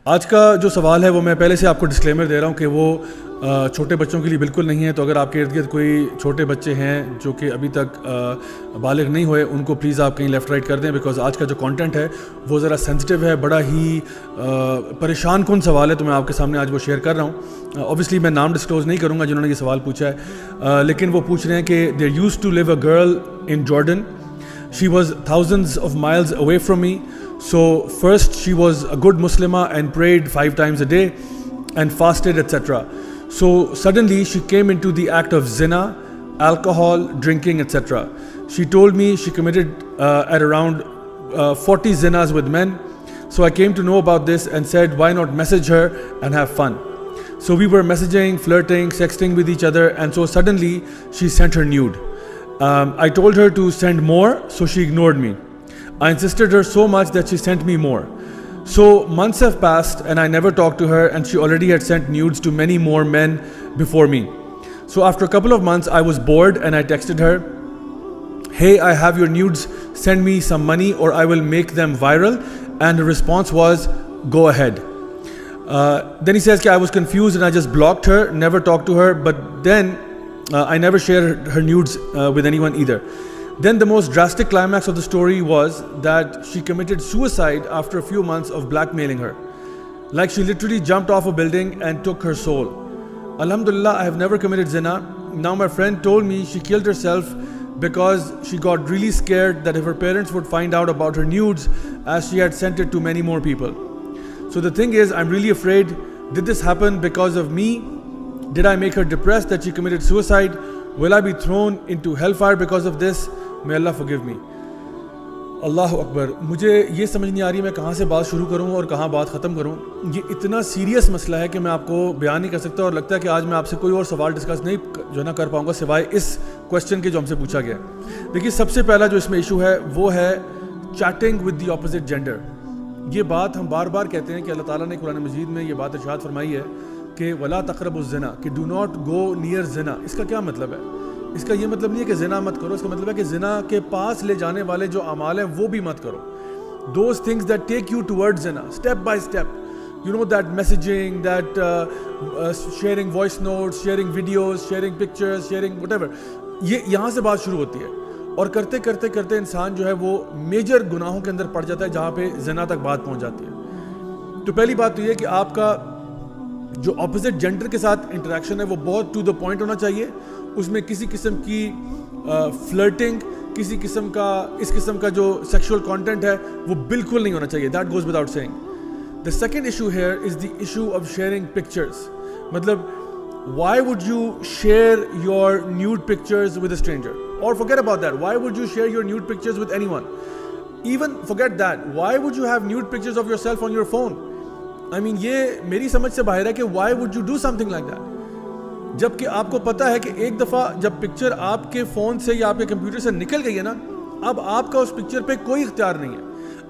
آج کا جو سوال ہے وہ میں پہلے سے آپ کو ڈسکلیمر دے رہا ہوں کہ وہ چھوٹے بچوں کے لیے بالکل نہیں ہے. تو اگر آپ کے ارد گرد کوئی چھوٹے بچے ہیں جو کہ ابھی تک بالغ نہیں ہوئے, ان کو پلیز آپ کہیں لیفٹ رائٹ کر دیں, بیکاز آج کا جو کانٹینٹ ہے وہ ذرا سینسٹیو ہے, بڑا ہی پریشان کن سوال ہے. تو میں آپ کے سامنے آج وہ شیئر کر رہا ہوں. اوبیسلی میں نام ڈسکلوز نہیں کروں گا جنہوں نے یہ سوال پوچھا ہے, لیکن وہ پوچھ رہے ہیں کہ there used to live a girl in Jordan. She was thousands of miles away from me. So first she was a good Muslimah and prayed 5 times a day and fasted, etc. So suddenly she came into the act of zina, alcohol, drinking, etc. She told me she committed at around 40 zinas with men. So I came to know about this and said, why not message her and have fun? So we were messaging, flirting, sexting with each other, and so suddenly she sent her nude. I told her to send more, so she ignored me. I insisted her so much that she sent me more. So months have passed and I never talked to her, and she already had sent nudes to many more men before me. So after a couple of months I was bored and I texted her, hey, I have your nudes, send me some money or I will make them viral. And her response was, go ahead. Then he says I was confused and I just blocked her, never talked to her, but then I never shared her nudes with anyone either. Then the most drastic climax of the story was that she committed suicide after a few months of blackmailing her. Like she literally jumped off a building and took her soul. Alhamdulillah, I have never committed zina. Now my friend told me she killed herself because she got really scared that if her parents would find out about her nudes, as she had sent it to many more people. So the thing is, I'm really afraid, did this happen because of me? Did I make her depressed that she committed suicide? Will I be thrown into hellfire because of this? May Allah forgive me. اللہ اکبر. مجھے یہ سمجھ نہیں آ رہی میں کہاں سے بات شروع کروں اور کہاں بات ختم کروں. یہ اتنا سیریس مسئلہ ہے کہ میں آپ کو بیان نہیں کر سکتا, اور لگتا ہے کہ آج میں آپ سے کوئی اور سوال ڈسکس نہیں جو ہے نا کر پاؤں گا سوائے اس کویشچن کے جو ہم سے پوچھا گیا. دیکھیے, سب سے پہلا جو اس میں ایشو ہے وہ ہے chatting with the opposite gender. یہ بات ہم بار بار کہتے ہیں کہ اللہ تعالیٰ نے قرآن مجید میں یہ بات ارشاد فرمائی ہے کہ ولا تقربوا الزنا, کہ ڈو ناٹ گو نیئر زنا. اس کا کیا مطلب ہے؟ اس کا یہ مطلب نہیں ہے کہ زنا مت کرو, اس کا مطلب ہے کہ زنا کے پاس لے جانے والے جو اعمال ہیں وہ بھی مت کرو. Those things that take you toward زنا, step by step, you know that messaging, that sharing voice notes, sharing videos, sharing pictures, sharing whatever ایور, یہ یہاں سے بات شروع ہوتی ہے. اور کرتے کرتے کرتے انسان جو ہے وہ میجر گناہوں کے اندر پڑ جاتا ہے جہاں پہ زنا تک بات پہنچ جاتی ہے. تو پہلی بات تو یہ کہ آپ کا جو اپوزٹ جینڈر کے ساتھ انٹریکشن ہے وہ بہت ٹو دا پوائنٹ ہونا چاہیے. اس میں کسی قسم کی فلرٹنگ, کسی قسم کا اس قسم کا جو سیکشول کانٹینٹ ہے وہ بالکل نہیں ہونا چاہیے. That goes without saying. The second issue here is the issue of sharing pictures. مطلب why would you share your nude pictures with a stranger? Or forget about that, why would you share your nude pictures with anyone? Even forget that, why would you have nude pictures of yourself on your phone? I mean, یہ میری سمجھ سے باہر ہے کہ why would you do something like that? جب کہ آپ کو پتا ہے کہ ایک دفعہ جب پکچر آپ کے فون سے یا آپ کے کمپیوٹر سے نکل گئی ہے نا, اب آپ کا اس پکچر پہ کوئی اختیار نہیں ہے.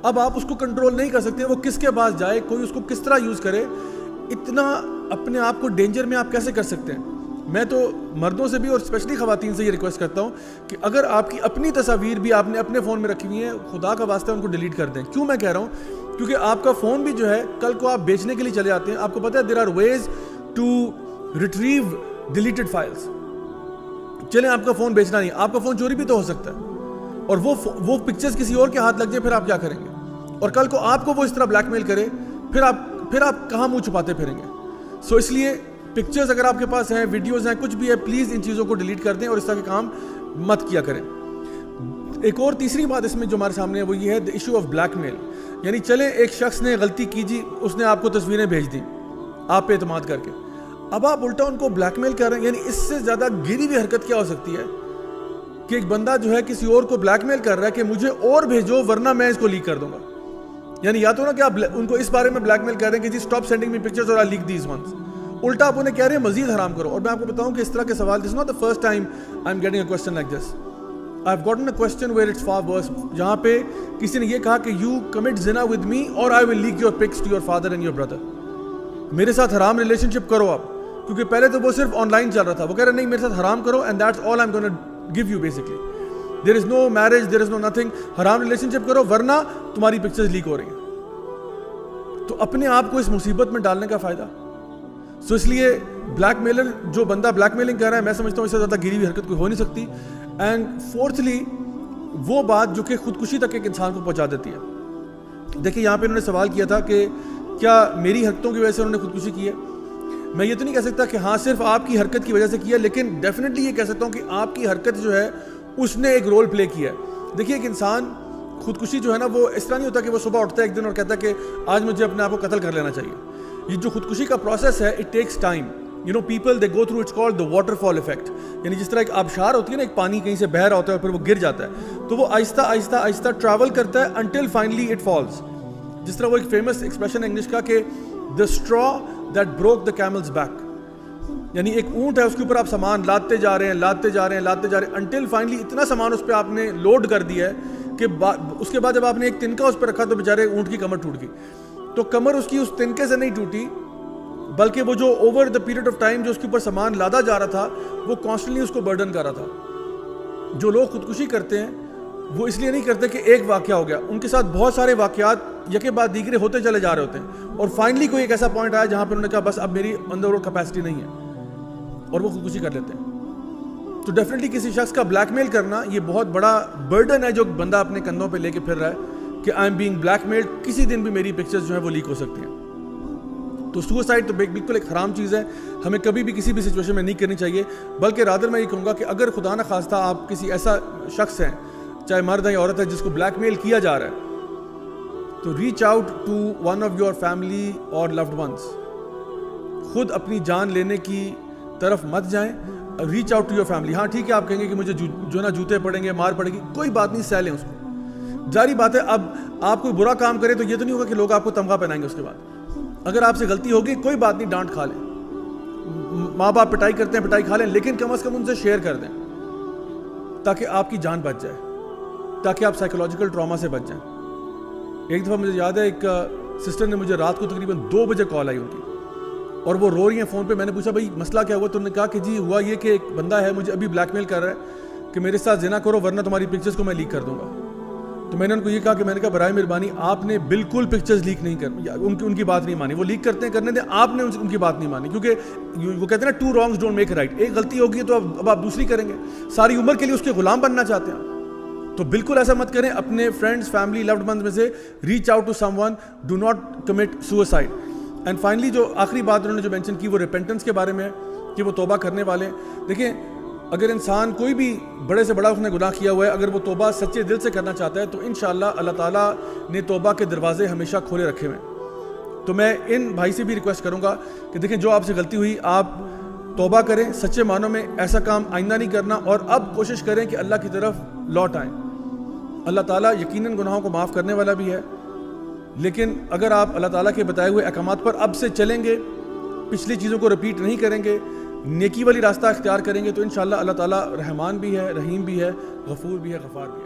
اب آپ اس کو کنٹرول نہیں کر سکتے, وہ کس کے پاس جائے, کوئی اس کو کس طرح یوز کرے. اتنا اپنے آپ کو ڈینجر میں آپ کیسے کر سکتے ہیں؟ میں تو مردوں سے بھی اور اسپیشلی خواتین سے یہ ریکویسٹ کرتا ہوں کہ اگر آپ کی اپنی تصاویر بھی آپ نے اپنے فون میں رکھی ہوئی ہیں, خدا کا واسطہ ان کو ڈیلیٹ کر دیں. کیوں میں کہہ رہا ہوں؟ کیونکہ آپ کا فون بھی جو ہے کل کو آپ بیچنے کے لیے چلے آتے ہیں. آپ کو پتہ ہے there are ways to retrieve deleted files. چلیں آپ کا فون بیچنا نہیں, آپ کا فون چوری بھی تو ہو سکتا ہے, اور وہ پکچرز کسی اور کے ہاتھ لگ جائیں, پھر آپ کیا کریں گے؟ اور کل کو آپ کو وہ اس طرح بلیک میل کرے, پھر آپ کہاں منہ چھپاتے پھریں گے؟ سو اس لیے پکچرز اگر آپ کے پاس ہیں, ویڈیوز ہیں, کچھ بھی ہے, پلیز ان چیزوں کو ڈیلیٹ کر دیں اور اس طرح کے کام مت کیا کریں. ایک اور تیسری بات اس میں جو ہمارے سامنے ہے وہ یہ ہے دی ایشو آف بلیک میل. یعنی چلیں ایک شخص نے غلطی کی جی, اس نے آپ کو تصویریں بھیج دیں آپ پہ اعتماد کر کے, اب آپ الٹا ان کو بلیک میل کر رہے ہیں. یعنی اس سے زیادہ گری ہوئی حرکت کیا ہو سکتی ہے کہ ایک بندہ جو ہے کسی اور کو بلیک میل کر رہا ہے کہ مجھے اور بھیجو ورنہ میں اس کو لیک کر دوں گا. یعنی یا تو نا کہ آپ ان کو اس بارے میں بلیک میل کر رہے ہیں کہ جی اسٹاپ سینڈنگ می پکچرز اور آئی لیک دیز ونس, الٹا آپ انہیں کہہ رہے ہیں مزید حرام کرو. اور میں آپ کو بتاؤں کہ اس طرح کے سوال, this is not the first time I am getting a question like this. I have gotten a question where it's far worse, جہاں پہ کسی نے یہ کہا کہ یو کمٹ زنا ود می اور I will leak your pics to your father and your brother. میرے ساتھ حرام ریلیشن شپ کرو آپ, کیونکہ پہلے تو وہ صرف آن لائن چل رہا تھا. وہ کہہ رہے نہیں, میرے ساتھ حرام کرو and that's all I am gonna give you. Basically there is no marriage, there is no nothing. حرام ریلیشن شپ کرو ورنہ تمہاری پکچرز لیک ہو رہی ہیں. تو اپنے آپ کو اس مصیبت میں ڈالنے کا فائدہ. سو اس لیے بلیک میلر جو بندہ بلیک میلنگ کر رہا ہے, میں سمجھتا ہوں اس سے زیادہ گری ہوئی حرکت کوئی ہو نہیں سکتی. اینڈ فورتھلی وہ بات جو کہ خودکشی تک ایک انسان کو پہنچا دیتی ہے. دیکھیں یہاں پہ انہوں نے سوال کیا تھا کہ کیا میری حرکتوں کی وجہ سے انہوں نے خودکشی کی ہے. میں یہ تو نہیں کہہ سکتا کہ ہاں صرف آپ کی حرکت کی وجہ سے کیا, لیکن ڈیفینیٹلی یہ کہہ سکتا ہوں کہ آپ کی حرکت جو ہے اس نے ایک رول پلے کیا ہے. دیکھیے ایک انسان خودکشی جو ہے نا, وہ اس طرح نہیں ہوتا کہ وہ صبح اٹھتا ہے ایک دن اور کہتا ہے کہ آج مجھے اپنے آپ کو قتل کر لینا چاہیے. یہ جو خودکشی کا پروسیس ہے, it takes time. You know people they go through, it's called the waterfall effect. یعنی جس طرح ایک آبشار ہوتی ہے نا, ایک پانی کہیں سے بہہ رہا ہوتا ہے اور پھر وہ گر جاتا ہے, تو وہ آہستہ آہستہ آہستہ ٹریول کرتا ہے انٹل فائنلی اٹ فالز. جس طرح وہ ایک فیمس ایکسپریشن ہے انگلش کا کہ the straw that broke the camel's back. یعنی ایک اونٹ ہے, اس کے اوپر آپ سامان لاتے جا رہے ہیں انٹل فائنلی اتنا سامان اس پہ آپ نے لوڈ کر دیا ہے کہ اس کے بعد جب آپ نے ایک تنکا اس پہ رکھا تو بیچارے اونٹ کی کمر ٹوٹ گئی. تو کمر اس کی اس تنکے سے نہیں ٹوٹی, بلکہ وہ جو over the period of time جو اس کے اوپر سامان لادا جا رہا تھا وہ کانسٹنٹلی اس کو برڈن کر رہا تھا. جو لوگ خودکشی کرتے ہیں وہ اس لیے نہیں کرتے کہ ایک واقعہ ہو گیا, ان کے ساتھ بہت سارے واقعات یکے بعد دیگرے ہوتے چلے جا رہے ہوتے ہیں, اور فائنلی کوئی ایک ایسا پوائنٹ آیا جہاں پہ انہوں نے کہا بس اب میری اندر وہ کیپیسٹی نہیں ہے, اور وہ خودکشی کر لیتے ہیں. تو ڈیفینیٹلی کسی شخص کا بلیک میل کرنا یہ بہت بڑا برڈن ہے جو بندہ اپنے کندھوں پہ لے کے پھر رہا ہے کہ I am being black mailed, کسی دن بھی میری پکچرز جو ہیں وہ لیک ہو سکتی ہیں. تو سوسائڈ تو بالکل ایک حرام چیز ہے, ہمیں کبھی بھی کسی بھی سچویشن میں نہیں کرنی چاہیے. بلکہ رادر میں یہ کہوں گا کہ اگر خدا نہ خواستہ آپ کسی ایسا شخص ہیں, چاہے مرد ہے یا عورت ہے, جس کو بلیک میل کیا جا رہا ہے, تو reach out to one of your family اور لوڈ ونس. خود اپنی جان لینے کی طرف مت جائیں, reach out to your family. ہاں ٹھیک ہے, آپ کہیں گے کہ مجھے جو نا جوتے پڑیں گے, مار پڑے گی, کوئی بات نہیں, سہ لیں اس کو, جاری بات ہے. اب آپ کوئی برا کام کرے تو یہ تو نہیں ہوگا کہ لوگ آپ کو تمغہ پہنائیں گے اس کے بعد. اگر آپ سے غلطی ہوگی کوئی بات نہیں, ڈانٹ کھا لیں, ماں باپ پٹائی کرتے ہیں پٹائی کھا لیں, لیکن کم از کم ان سے شیئر کر دیں تاکہ آپ کی جان بچ جائے, تاکہ آپ سائیکولوجیکل ٹراما سے بچ جائیں. ایک دفعہ مجھے یاد ہے ایک سسٹر نے مجھے رات کو تقریباً 2 بجے کال آئی ان کی, اور وہ رو رہی ہیں فون پہ. میں نے پوچھا بھائی مسئلہ کیا ہوا؟ تو انہوں نے کہا کہ جی ہوا یہ کہ ایک بندہ ہے مجھے ابھی بلیک میل کر رہا ہے کہ میرے ساتھ زنا کرو ورنہ تمہاری پکچرز کو میں لیک کر دوں گا. تو میں نے ان کو یہ کہا کہ میں نے کہا برائے مہربانی آپ نے بالکل پکچرز لیک نہیں کر, ان کی بات نہیں مانی. وہ لیک کرتے ہیں کرنے دیں, آپ نے ان کی بات نہیں مانی, کیونکہ وہ کہتے ہیں نا 2 wrongs don't make a right. ایک غلطی ہوگی تو اب آپ دوسری کریں گے, ساری عمر کے لیے اس کے غلام بننا چاہتے ہیں. تو بالکل ایسا مت کریں. اپنے فرینڈز, فیملی, لوڈ ونز میں سے reach out to someone, do not commit suicide. And finally جو آخری بات انہوں نے جو مینشن کی وہ ریپینٹنس کے بارے میں کہ وہ توبہ کرنے والے. دیکھیں اگر انسان کوئی بھی بڑے سے بڑا اس نے گناہ کیا ہوا ہے, اگر وہ توبہ سچے دل سے کرنا چاہتا ہے تو انشاءاللہ اللہ تعالیٰ نے توبہ کے دروازے ہمیشہ کھولے رکھے ہوئے ہیں. تو میں ان بھائی سے بھی ریکویسٹ کروں گا کہ دیکھیں جو آپ سے غلطی ہوئی آپ توبہ کریں سچے معنوں میں, ایسا کام آئندہ نہیں کرنا, اور اب کوشش کریں کہ اللہ کی طرف لوٹ آئیں. اللہ تعالیٰ یقیناً گناہوں کو معاف کرنے والا بھی ہے, لیکن اگر آپ اللہ تعالیٰ کے بتائے ہوئے احکامات پر اب سے چلیں گے, پچھلی چیزوں کو رپیٹ نہیں کریں گے, نیکی والی راستہ اختیار کریں گے, تو انشاءاللہ اللہ تعالیٰ رحمان بھی ہے, رحیم بھی ہے, غفور بھی ہے, غفار بھی ہے.